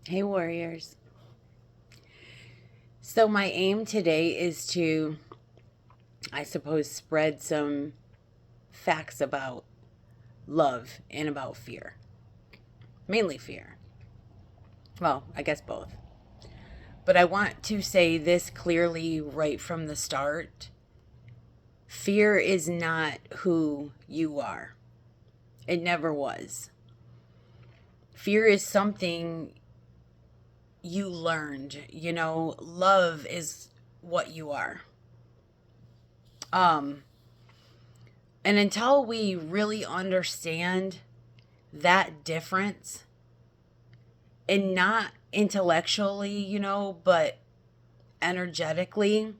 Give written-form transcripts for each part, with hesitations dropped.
Hey, warriors. So, my aim today is to, I suppose, spread some facts about love and about fear. Mainly fear. Well, I guess both. But I want to say this clearly right from the start. Fear is not who you are, it never was. Fear is something you learned. Love is what you are. Um, And until we really understand that difference, and not intellectually, but energetically,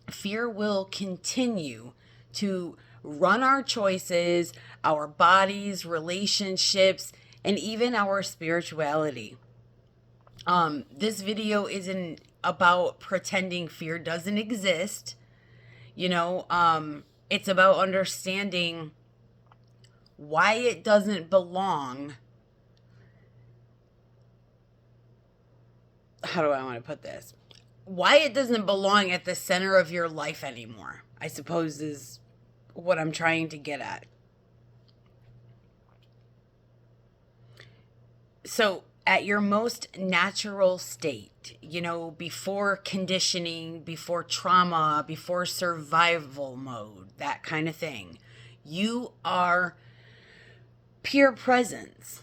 fear will continue to run our choices, our bodies, relationships, and even our spirituality. This video isn't about pretending fear doesn't exist. It's about understanding why it doesn't belong. How do I want to put this? Why it doesn't belong at the center of your life anymore, I suppose, is what I'm trying to get at. So, at your most natural state, before conditioning, before trauma, before survival mode, that kind of thing, you are pure presence.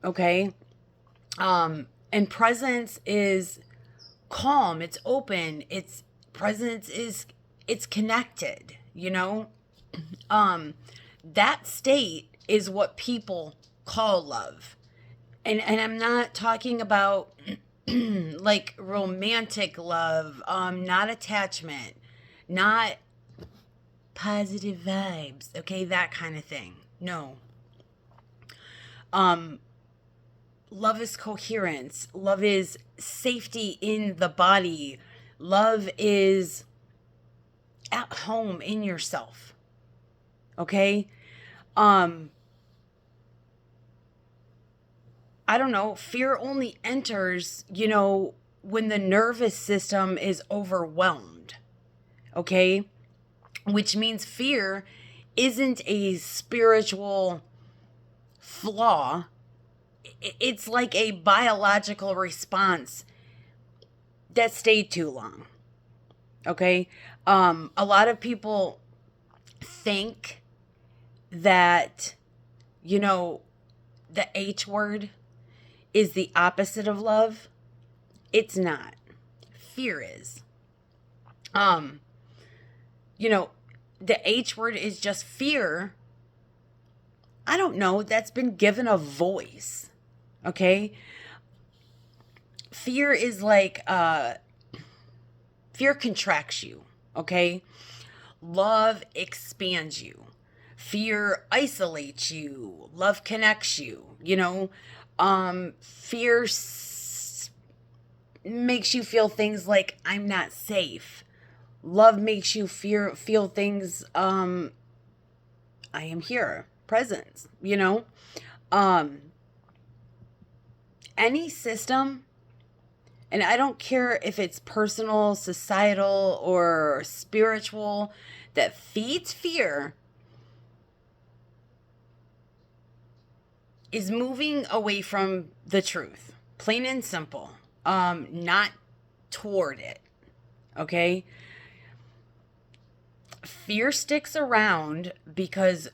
Okay? And presence is calm, it's open, it's presence is it's connected, um that state is what people call love. And I'm not talking about like romantic love, not attachment, not positive vibes, okay, that kind of thing. No. um Love is coherence. Love is safety in the body. Love is at home in yourself. Okay? Um I don't know, fear only enters, when the nervous system is overwhelmed. Okay? Which means fear isn't a spiritual flaw. It's like a biological response that stayed too long. Okay? A lot of people think that, you know, the H word is the opposite of love. It's not. Fear is. Um, you know, the H word is just fear. I don't know, that's been given a voice. Okay? Fear is like fear contracts you, okay? Love expands you. Fear isolates you. Love connects you, Fear makes you feel things like I'm not safe. Love makes you feel things I am here, presence, Um any system, and I don't care if it's personal, societal, or spiritual, that feeds fear is moving away from the truth, plain and simple. Not toward it. Okay? Fear sticks around because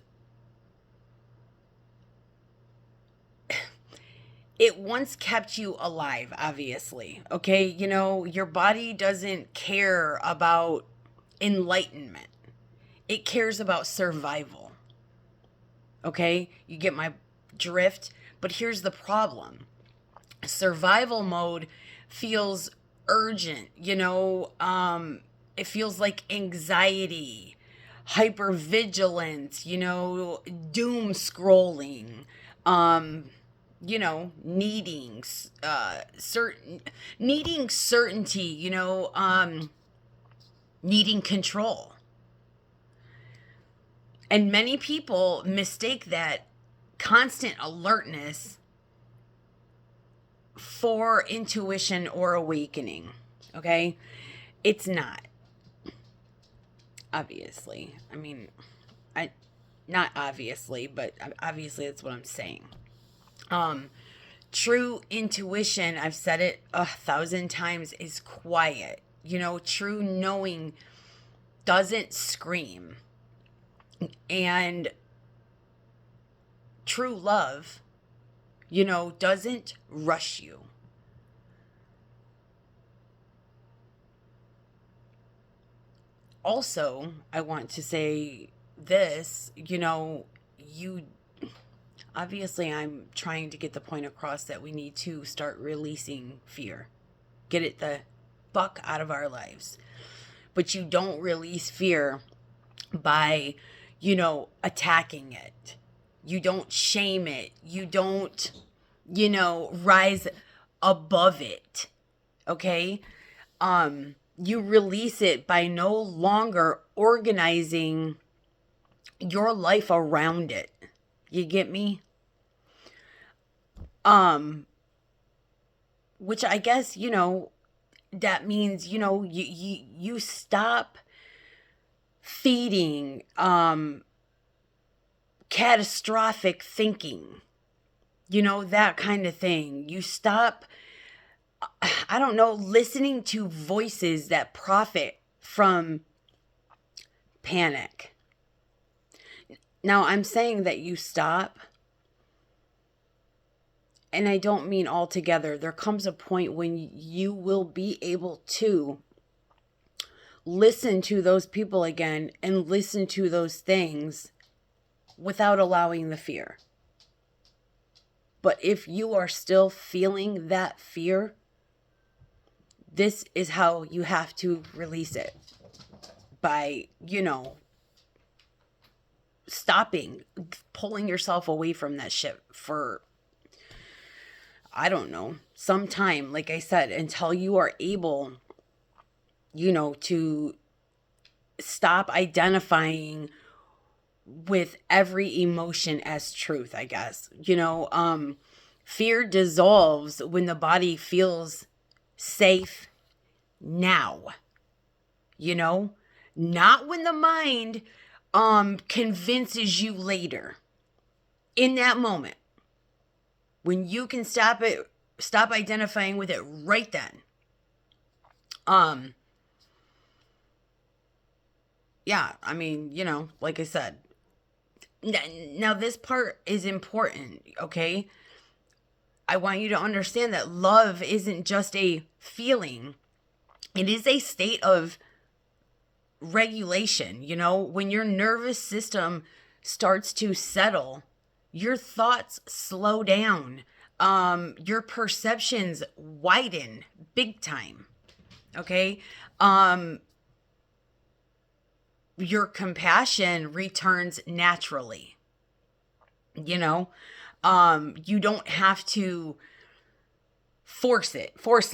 it once kept you alive, obviously. Okay? Your body doesn't care about enlightenment, it cares about survival. Okay? You get my drift? But here's the problem: survival mode feels urgent, it feels like anxiety, hypervigilance, doom scrolling, um, needing certain needing certainty, needing control. And many people mistake that constant alertness for intuition or awakening, okay? It's not, obviously. I mean, I not obviously, but obviously that's what I'm saying. Um True intuition, I've said it 1,000 times, is quiet. True knowing doesn't scream. And true love, doesn't rush you. Also, I want to say this, you obviously, I'm trying to get the point across that we need to start releasing fear. Get it the fuck out of our lives. But you don't release fear by, attacking it. You don't shame it. You don't, rise above it. Okay? You release it by no longer organizing your life around it. You get me? Which I guess, that means, you stop feeding catastrophic thinking. That kind of thing. You stop, I don't know, listening to voices that profit from panic. Now, I'm saying that you stop, and I don't mean altogether. There comes a point when you will be able to listen to those people again and listen to those things without allowing the fear. But if you are still feeling that fear, this is how you have to release it. By, stopping, pulling yourself away from that shit for, I don't know, some time, like I said, until you are able, to stop identifying with every emotion as truth, I guess. Fear dissolves when the body feels safe now. Not when the mind convinces you later. In that moment, when you can stop identifying with it right then. Yeah, I mean, like I said, now this part is important, okay? I want you to understand that love isn't just a feeling. It is a state of regulation. When your nervous system starts to settle, your thoughts slow down. Your perceptions widen big time. Okay? Your compassion returns naturally. You don't have to force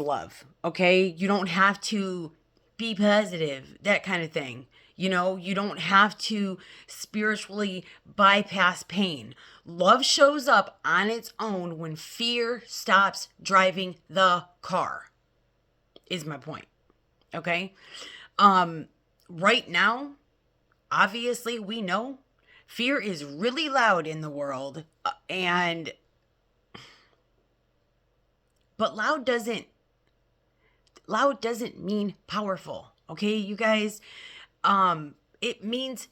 love. Okay? You don't have to be positive, that kind of thing. You don't have to spiritually bypass pain. Love shows up on its own when fear stops driving the car, is my point. Okay? Right now, obviously, we know fear is really loud in the world, but loud doesn't mean powerful. Okay, you guys? It means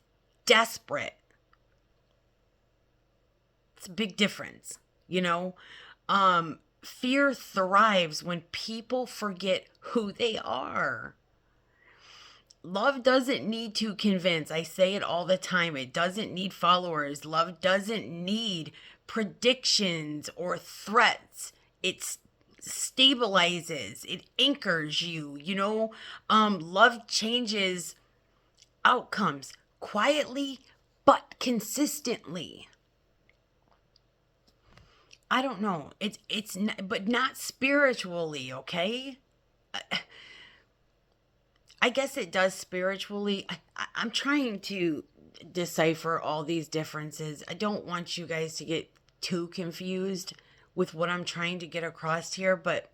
desperate. It's a big difference, Fear thrives when people forget who they are. Love doesn't need to convince. I say it all the time. It doesn't need followers. Love doesn't need predictions or threats. It stabilizes. It anchors you. Love changes outcomes quietly but consistently. I don't know. It's not, but not spiritually, okay? I guess it does spiritually. I'm trying to decipher all these differences. I don't want you guys to get too confused with what I'm trying to get across here, but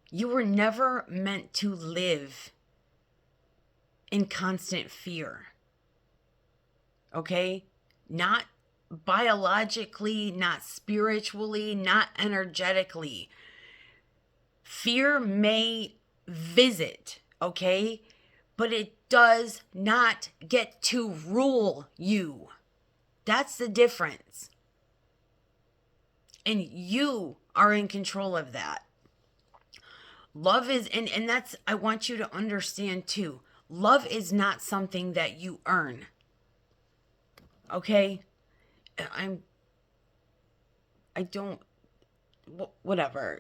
you were never meant to live in constant fear. Okay? Not biologically, not spiritually, not energetically. Fear may visit, okay? But it does not get to rule you. That's the difference. And you are in control of that. Love is, and that's, I want you to understand too, love is not something that you earn. Okay? I don't, whatever,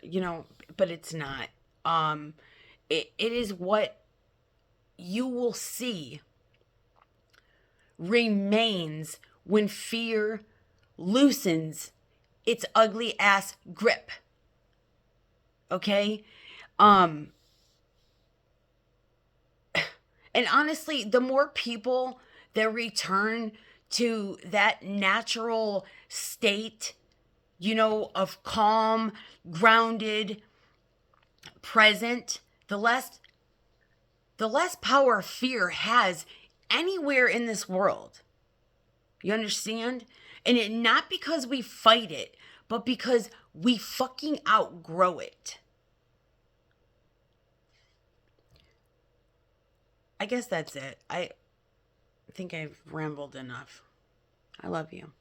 but it's not. It is what you will see remains when fear loosens its ugly ass grip. Okay? And honestly, the more people that return to that natural state, of calm, grounded, present, the less power fear has anywhere in this world. You understand? And it not because we fight it, but because we fucking outgrow it. I guess that's it. I think I've rambled enough. I love you.